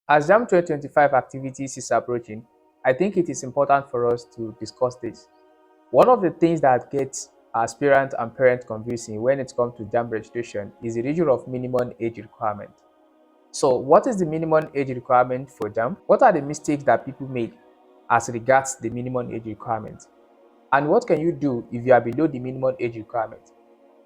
As JAMB 2025 activities is approaching, I think it is important for us to discuss this. One of the things that gets aspirant and parent confusing when it comes to JAMB registration is the issue of minimum age requirement. So what is the minimum age requirement for JAMB? What are the mistakes that people make as regards the minimum age requirement? And what can you do if you are below the minimum age requirement?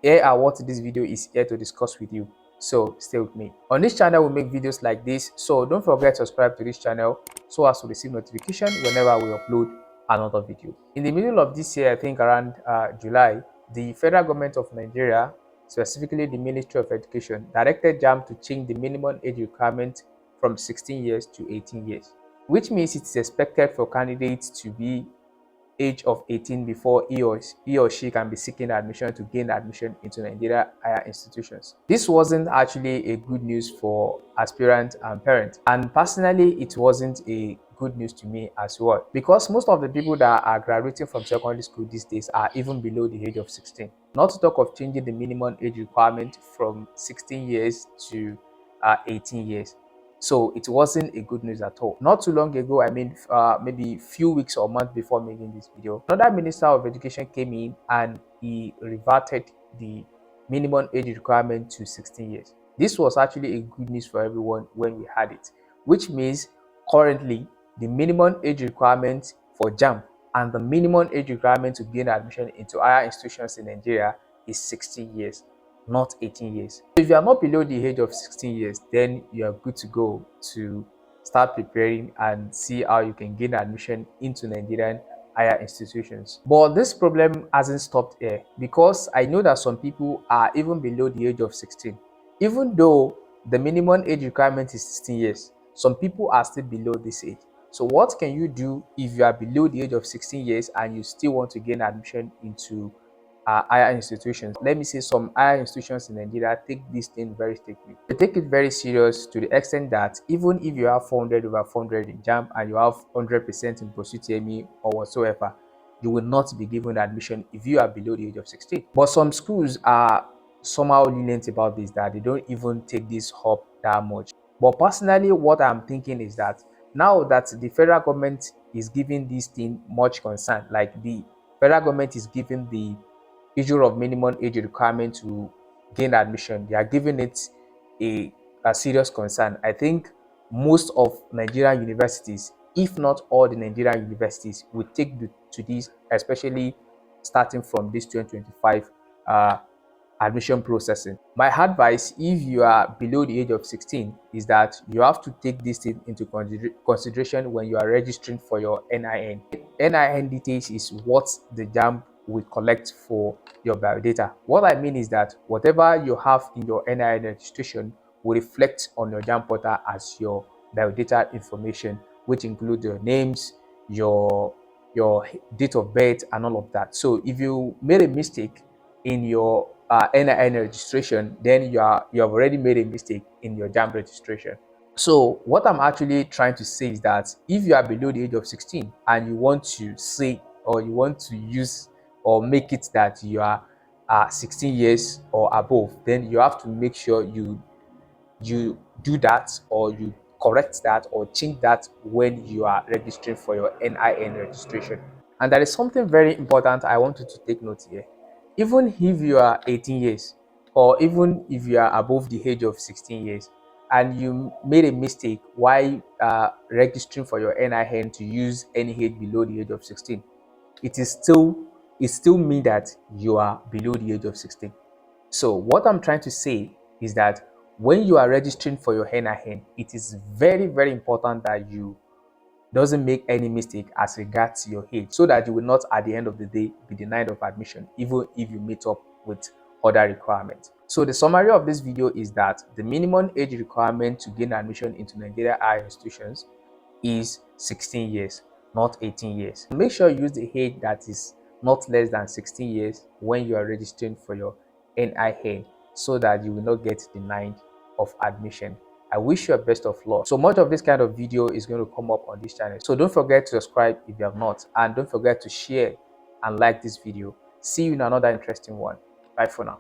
Here are what this video is here to discuss with you. So stay with me. On this channel, we make videos like this. So don't forget to subscribe to this channel so as to receive notification whenever we upload another video. In the middle of this year, I think around July, the federal government of Nigeria, specifically the Ministry of Education, directed JAMB to change the minimum age requirement from 16 years to 18 years, which means it is expected for candidates to be age of 18 before he or she can be seeking admission to gain admission into Nigeria higher institutions. This wasn't actually a good news for aspirants and parents, and personally it wasn't a good news to me as well, because most of the people that are graduating from secondary school these days are even below the age of 16. Not to talk of changing the minimum age requirement from 16 years to 18 years. So it wasn't a good news at all. Not too long ago, I mean maybe few weeks or months before making this video, another Minister of Education came in and he reverted the minimum age requirement to 16 years. This was actually a good news for everyone when we had it, which means currently the minimum age requirement for JAMB and the minimum age requirement to gain admission into higher institutions in Nigeria is 16 years, not 18 years. If you are not below the age of 16 years, then you are good to go to start preparing and see how you can gain admission into Nigerian higher institutions. But this problem hasn't stopped here, because I know that some people are even below the age of 16. Even though the minimum age requirement is 16 years, some people are still below this age. So what can you do if you are below the age of 16 years and you still want to gain admission into higher institutions? Let me say some higher institutions in Nigeria take this thing very strictly. They take it very serious to the extent that even if you have 400 over 400 in JAMB and you have 100% in pursuit TME or whatsoever, you will not be given admission if you are below the age of 16. But some schools are somehow lenient about this, that they don't even take this up that much. But personally, what I'm thinking is that now that the federal government is giving this thing much concern, like the federal government is giving the issue of minimum age requirement to gain admission, they are giving it a serious concern. I think most of Nigerian universities, if not all the Nigerian universities, will take to this, especially starting from this 2025 admission processing. My advice, if you are below the age of 16, is that you have to take this thing into consideration when you are registering for your NIN. NIN details is what the JAMB will collect for your biodata. What I mean is that whatever you have in your NIN registration will reflect on your JAMB portal as your biodata information, which include your names, your date of birth, and all of that. So if you made a mistake in your NIN registration, then you have already made a mistake in your JAMB registration. So what I'm actually trying to say is that if you are below the age of 16 and you want to say, or you want to use or make it that you are 16 years or above, then you have to make sure you do that, or you correct that or change that when you are registering for your NIN registration. And there is something very important I want you to take note here. Even if you are 18 years, or even if you are above the age of 16 years, and you made a mistake while registering for your NIN to use any age below the age of 16, it still mean that you are below the age of 16. So what I'm trying to say is that when you are registering for your NIN, it is very, very important that you doesn't make any mistake as regards your age, so that you will not at the end of the day be denied of admission, even if you meet up with other requirements. So the summary of this video is that the minimum age requirement to gain admission into Nigeria higher institutions is 16 years, not 18 years. Make sure you use the age that is not less than 16 years when you are registering for your NIN, so that you will not get denied of admission. I wish you a best of luck. So much of this kind of video is going to come up on this channel, so don't forget to subscribe if you have not, and don't forget to share and like this video. See you in another interesting one. Bye for now.